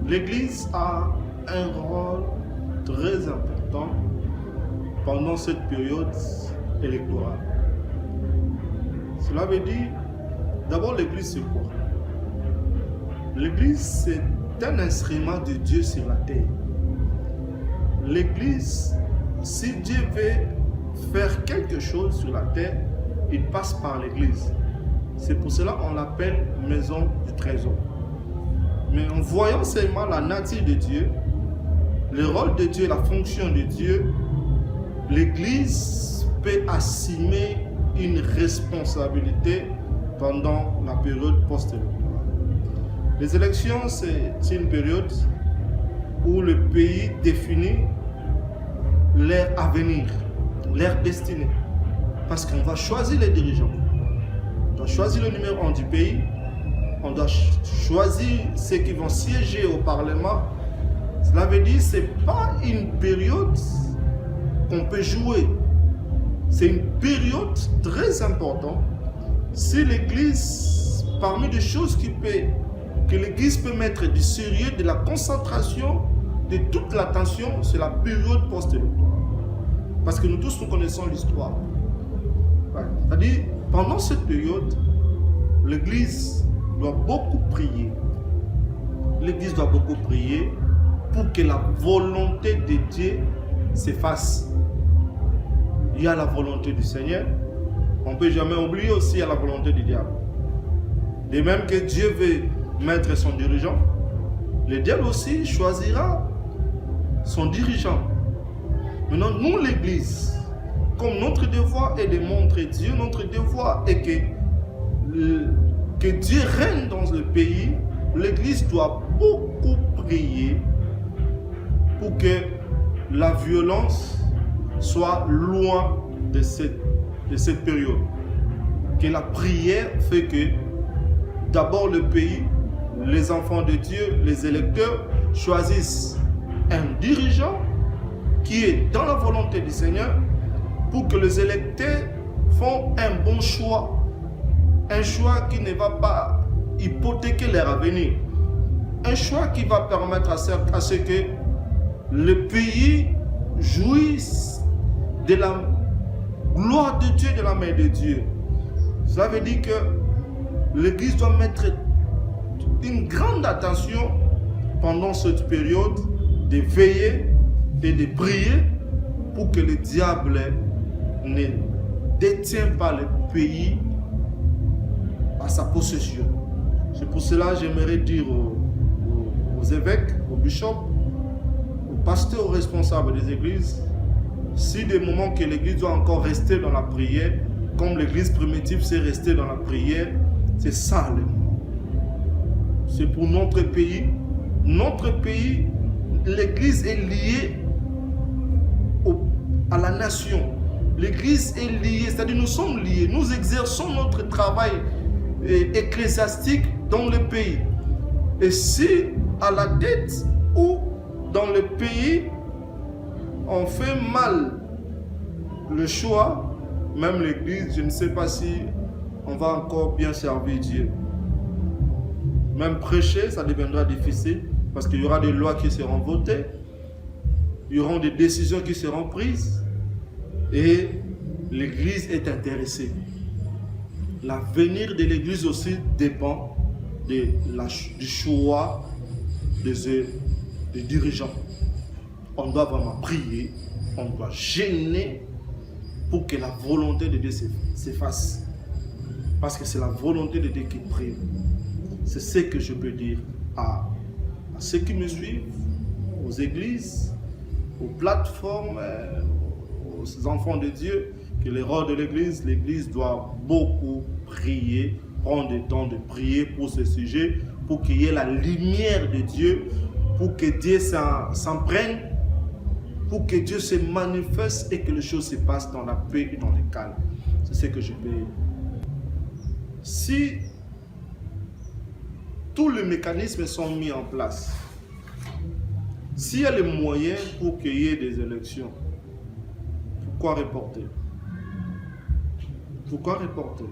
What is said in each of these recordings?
L'Église a un rôle très important pendant cette période électorale. Cela veut dire, d'abord l'Église c'est quoi? L'Église c'est un instrument de Dieu sur la terre. L'Église, si Dieu veut faire quelque chose sur la terre, il passe par l'Église. C'est pour cela qu'on l'appelle maison du trésor. Mais en voyant seulement la nature de Dieu, le rôle de Dieu, la fonction de Dieu, l'Église peut assumer une responsabilité pendant la période post-électorale. Les élections, c'est une période où le pays définit leur avenir, leur destinée. Parce qu'on va choisir les dirigeants. On doit choisir le numéro 1 du pays. On doit choisir ceux qui vont siéger au Parlement. Cela veut dire que ce n'est pas une période qu'on peut jouer. C'est une période très importante. Si l'Église, parmi les choses que l'Église peut mettre du sérieux, de la concentration, de toute l'attention, c'est la période post-électorale. Parce que nous tous, nous connaissons l'histoire. C'est-à-dire, pendant cette période, l'Église doit beaucoup prier. L'Église doit beaucoup prier pour que la volonté de Dieu s'efface. Il y a la volonté du Seigneur. On ne peut jamais oublier aussi il y a la volonté du diable. De même que Dieu veut mettre son dirigeant, le diable aussi choisira son dirigeant. Maintenant, nous, l'Église, comme notre devoir est de montrer Dieu, notre devoir est que Dieu règne dans le pays, l'Église doit beaucoup prier pour que la violence soit loin de cette période. Que la prière fait que d'abord le pays, les enfants de Dieu, les électeurs choisissent un dirigeant qui est dans la volonté du Seigneur pour que les électeurs font un bon choix. Un choix qui ne va pas hypothéquer leur avenir. Un choix qui va permettre à ce que le pays jouisse de la gloire de Dieu, de la main de Dieu. Ça veut dire que l'Église doit mettre une grande attention pendant cette période de veiller et de prier pour que le diable ne détienne pas le pays à sa possession. C'est pour cela que j'aimerais dire aux évêques, aux bishops, aux pasteurs, aux responsables des églises, si des moments que l'église doit encore rester dans la prière, comme l'église primitive s'est restée dans la prière, c'est ça le moment. C'est pour notre pays. Notre pays, l'église est liée à la nation. L'église est liée, c'est-à-dire nous sommes liés. Nous exerçons notre travail ecclésiastique dans le pays. Et si à la tête ou dans le pays, on fait mal le choix, même l'église, je ne sais pas si on va encore bien servir Dieu. Même prêcher, ça deviendra difficile parce qu'il y aura des lois qui seront votées, il y aura des décisions qui seront prises et l'église est intéressée. L'avenir de l'église aussi dépend du choix des dirigeants. On doit vraiment prier, on doit gêner pour que la volonté de Dieu s'efface. Parce que c'est la volonté de Dieu qui prime. C'est ce que je peux dire à ceux qui me suivent, aux églises, aux plateformes, aux enfants de Dieu, que les rôles de l'église doit beaucoup prier, prendre le temps de prier pour ce sujet, pour qu'il y ait la lumière de Dieu, pour que Dieu s'en prenne, pour que Dieu se manifeste et que les choses se passent dans la paix et dans le calme. C'est ce que je peux dire. Si tous les mécanismes sont mis en place, s'il y a les moyens pour qu'il y ait des élections, pourquoi reporter? Pourquoi reporter?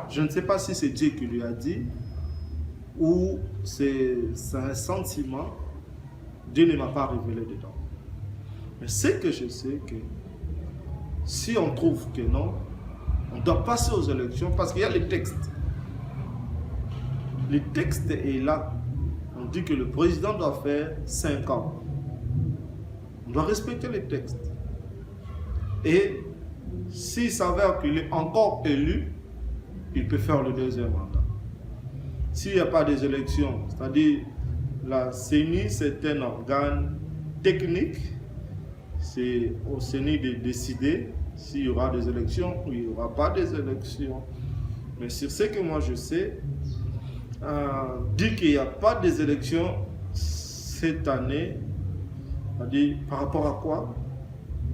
Je ne sais pas si c'est Dieu qui lui a dit ou c'est un sentiment Dieu ne m'a pas révélé dedans. Mais ce que je sais que si on trouve que non, on doit passer aux élections parce qu'il y a les textes. Le texte est là. On dit que le président doit faire 5 ans. On doit respecter les textes. Et s'il s'avère qu'il est encore élu, il peut faire le deuxième mandat. S'il n'y a pas des élections, c'est-à-dire la CENI, c'est un organe technique. C'est au CENI de décider s'il y aura des élections ou il n'y aura pas des élections. Mais sur ce que moi je sais, dire qu'il n'y a pas des élections cette année, c'est-à-dire par rapport à quoi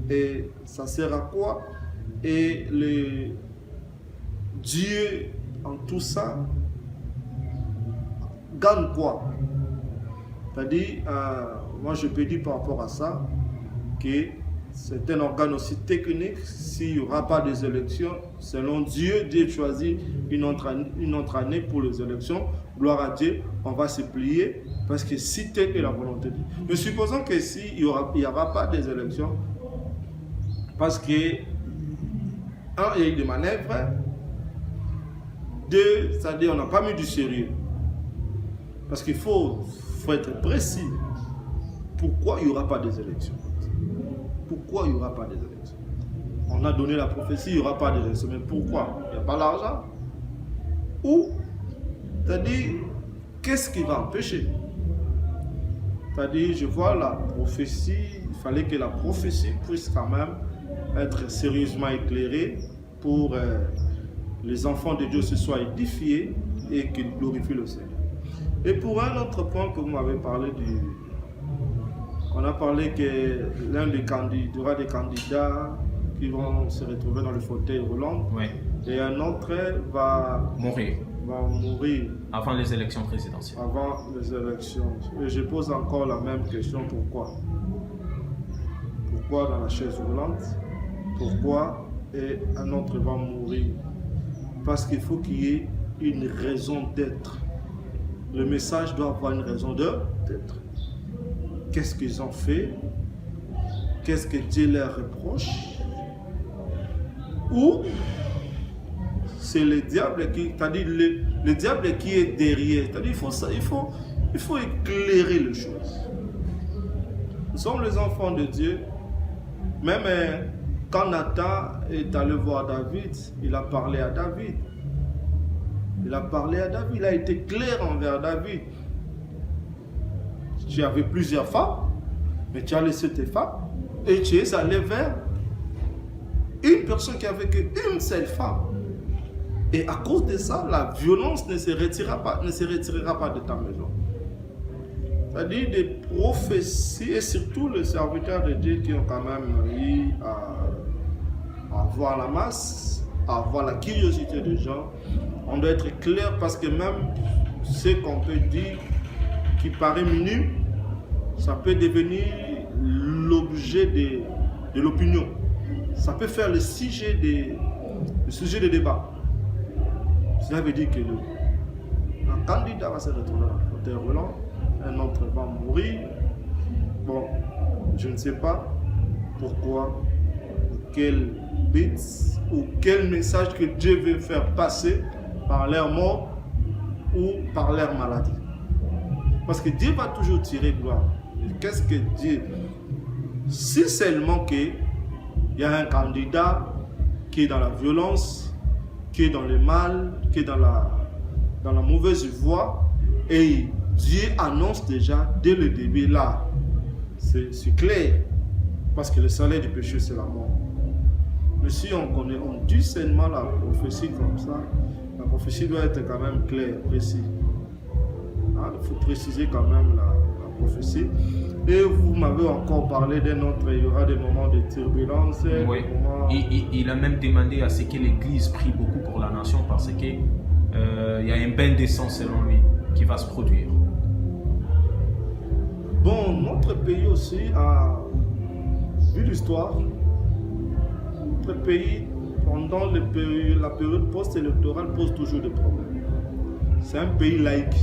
et ça sert à quoi et Dieu en tout ça gagne quoi? C'est-à-dire, moi je peux dire par rapport à ça que c'est un organe aussi technique. S'il n'y aura pas des élections, selon Dieu, Dieu choisit une autre année pour les élections. Gloire à Dieu, on va se plier parce que si telle est la volonté de Dieu. Mais supposons que s'il n'y aura pas des élections, parce que, un, il y a eu des manœuvres, deux, c'est-à-dire on n'a pas mis du sérieux. Parce qu'il faut être précis. Pourquoi il n'y aura pas des élections? Pourquoi il n'y aura pas des élections? On a donné la prophétie, il n'y aura pas des élections. Mais pourquoi? Il n'y a pas l'argent? Ou, c'est-à-dire, qu'est-ce qui va empêcher? C'est-à-dire, je vois la prophétie, il fallait que la prophétie puisse quand même être sérieusement éclairée pour les enfants de Dieu se soient édifiés et qu'ils glorifient le Seigneur. Et pour un autre point que vous m'avez parlé on a parlé que l'un des candidats, il y aura des candidats qui vont se retrouver dans le fauteuil roulant, oui. Et un autre va mourir avant les élections présidentielles. Avant les élections. Et je pose encore la même question, pourquoi? Pourquoi dans la chaise roulante? Pourquoi et un autre va mourir? Parce qu'il faut qu'il y ait une raison d'être. Le message doit avoir une raison d'être. Qu'est-ce qu'ils ont fait? Qu'est-ce que Dieu leur reproche? Ou c'est le diable qui, c'est-à-dire le diable qui est derrière. C'est-à-dire il faut éclairer les choses. Nous sommes les enfants de Dieu. Même quand Nathan est allé voir David, il a parlé à David. Il a parlé à David, il a été clair envers David. Tu avais plusieurs femmes, mais tu as laissé tes femmes et tu es allé vers une personne qui avait qu'une seule femme. Et à cause de ça, la violence ne se retirera pas de ta maison. C'est-à-dire des prophéties et surtout les serviteurs de Dieu qui ont quand même eu à voir la masse, à voir la curiosité des gens. On doit être clair parce que même ce qu'on peut dire qui paraît minime, ça peut devenir l'objet de l'opinion. Ça peut faire le sujet de débat. Cela veut dire que un candidat va se retrouver dans le fauteuil roulant, un autre va mourir. Bon, je ne sais pas pourquoi, quel but ou quel message que Dieu veut faire passer par leur mort ou par leur maladie. Parce que Dieu va toujours tirer gloire. Qu'est-ce que Dieu? Si seulement qu'il y a un candidat qui est dans la violence, qui est dans le mal, qui est dans la mauvaise voie, et Dieu annonce déjà dès le début là, c'est clair, parce que le salaire du péché c'est la mort. Mais si on dit seulement la prophétie comme ça, la prophétie doit être quand même claire, précise. Il faut préciser quand même la prophétie. Et vous m'avez encore parlé d'un autre, il y aura des moments de turbulence. Oui. Il a même demandé à ce que l'Église prie beaucoup pour la nation parce qu'il y a un bain de sang selon lui qui va se produire. Bon, notre pays aussi a vu l'histoire. Notre pays, pendant la période post-électorale, pose toujours des problèmes. C'est un pays laïque.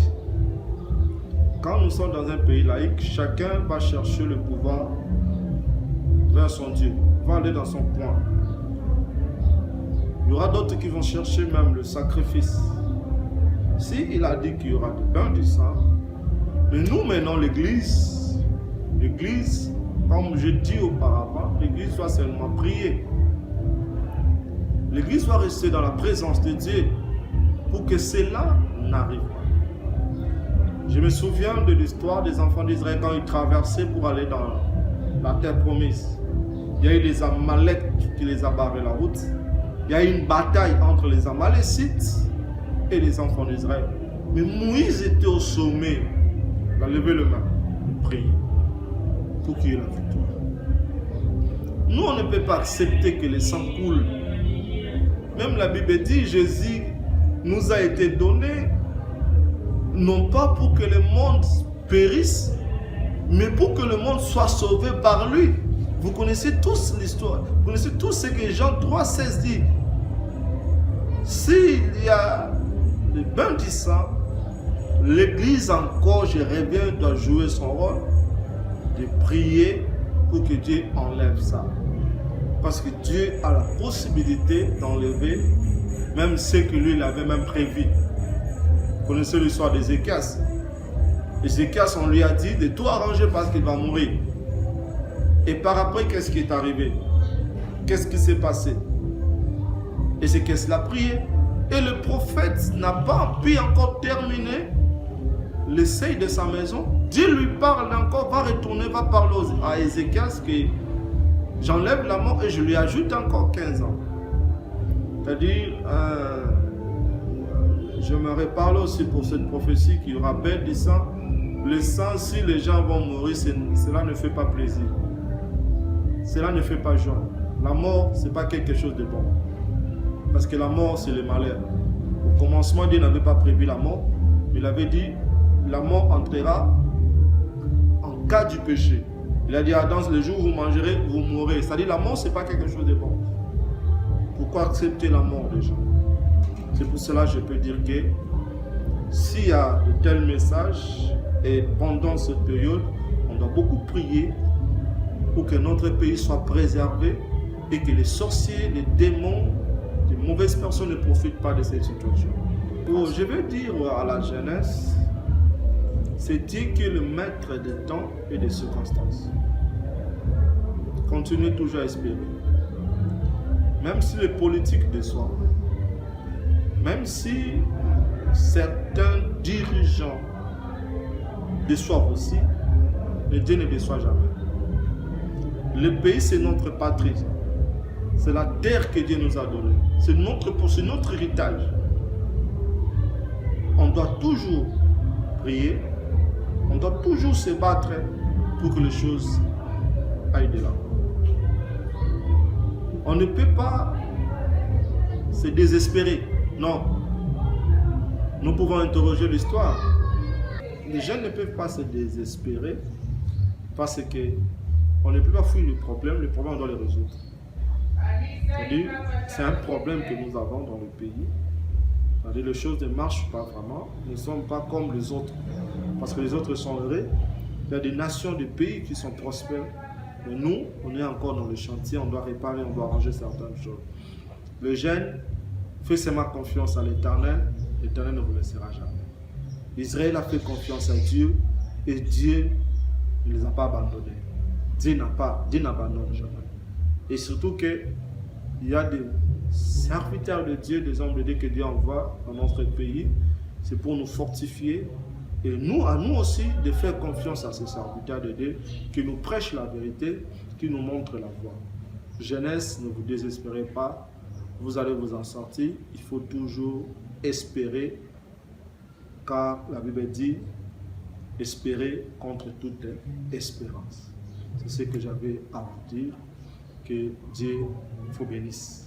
quand nous sommes dans un pays laïque, chacun va chercher le pouvoir vers son Dieu, va aller dans son coin. Il y aura d'autres qui vont chercher même le sacrifice. Si il a dit qu'il y aura du pain, du sang, mais nous menons l'Église, comme je dis auparavant, l'Église doit seulement prier. L'Église doit rester dans la présence de Dieu pour que cela n'arrive pas. Je me souviens de l'histoire des enfants d'Israël quand ils traversaient pour aller dans la terre promise. Il y a eu des Amaleks qui les a barré la route. Il y a eu une bataille entre les Amalécites et les enfants d'Israël. Mais Moïse était au sommet. Il a levé le main, prier pour qu'il y ait la victoire. Nous, on ne peut pas accepter que le sang coule. Même la Bible dit, Jésus nous a été donné, non pas pour que le monde périsse, mais pour que le monde soit sauvé par lui. Vous connaissez tous l'histoire. Vous connaissez tous ce que Jean 3,16 dit. S'il y a le bain du sang, l'Église encore, je reviens, doit jouer son rôle de prier pour que Dieu enlève ça. Parce que Dieu a la possibilité d'enlever même ce que lui il avait même prévu. Vous connaissez l'histoire d'Ézéchias. Ézéchias, on lui a dit de tout arranger parce qu'il va mourir. Et par après, qu'est-ce qui est arrivé? Qu'est-ce qui s'est passé? Ézéchias l'a prié. Et le prophète n'a pas pu encore terminer l'essai de sa maison. Dieu lui parle encore, va retourner, va parler à Ézéchias que j'enlève la mort et je lui ajoute encore 15 ans. C'est-à-dire, je me reparle aussi pour cette prophétie qui rappelle du sang. Le sang, si les gens vont mourir, cela ne fait pas plaisir. Cela ne fait pas joie. La mort, ce n'est pas quelque chose de bon. Parce que la mort, c'est le malheur. Au commencement, Dieu n'avait pas prévu la mort. Il avait dit, la mort entrera en cas du péché. Il a dit à Adam, le jour où vous mangerez, vous mourrez. C'est-à-dire, la mort, ce n'est pas quelque chose de bon. Pourquoi accepter la mort des gens? C'est pour cela que je peux dire que s'il y a de tels messages, et pendant cette période, on doit beaucoup prier pour que notre pays soit préservé et que les sorciers, les démons, les mauvaises personnes ne profitent pas de cette situation. Je veux dire à la jeunesse, c'est Dieu qui est le maître des temps et des circonstances. Continuez toujours à espérer. Même si les politiques déçoivent, même si certains dirigeants déçoivent aussi, mais Dieu ne déçoit jamais. Le pays, c'est notre patrie. C'est la terre que Dieu nous a donnée. C'est notre héritage. On doit toujours prier. On doit toujours se battre pour que les choses aillent de l'avant. On ne peut pas se désespérer. Non. Nous pouvons interroger l'histoire. Les gens ne peuvent pas se désespérer parce qu'on ne peut pas fuir le problème on doit le résoudre. C'est-à-dire, c'est un problème que nous avons dans le pays. C'est-à-dire, les choses ne marchent pas vraiment. Nous ne sommes pas comme les autres. Parce que les autres sont heureux. Il y a des nations, des pays qui sont prospères. Mais nous, on est encore dans le chantier. On doit réparer, on doit arranger certaines choses. Le jeune fait seulement confiance à l'Éternel. L'Éternel ne vous laissera jamais. Israël a fait confiance à Dieu. Et Dieu ne les a pas abandonnés. Dieu n'abandonne jamais. Et surtout qu'il y a des serviteurs de Dieu, des hommes de Dieu que Dieu envoie dans notre pays. C'est pour nous fortifier. Et nous, à nous aussi, de faire confiance à ces serviteurs de Dieu qui nous prêchent la vérité, qui nous montrent la voie. Jeunesse, ne vous désespérez pas. Vous allez vous en sortir. Il faut toujours espérer. Car la Bible dit, espérer contre toute espérance. C'est ce que j'avais à vous dire. Que Dieu vous bénisse.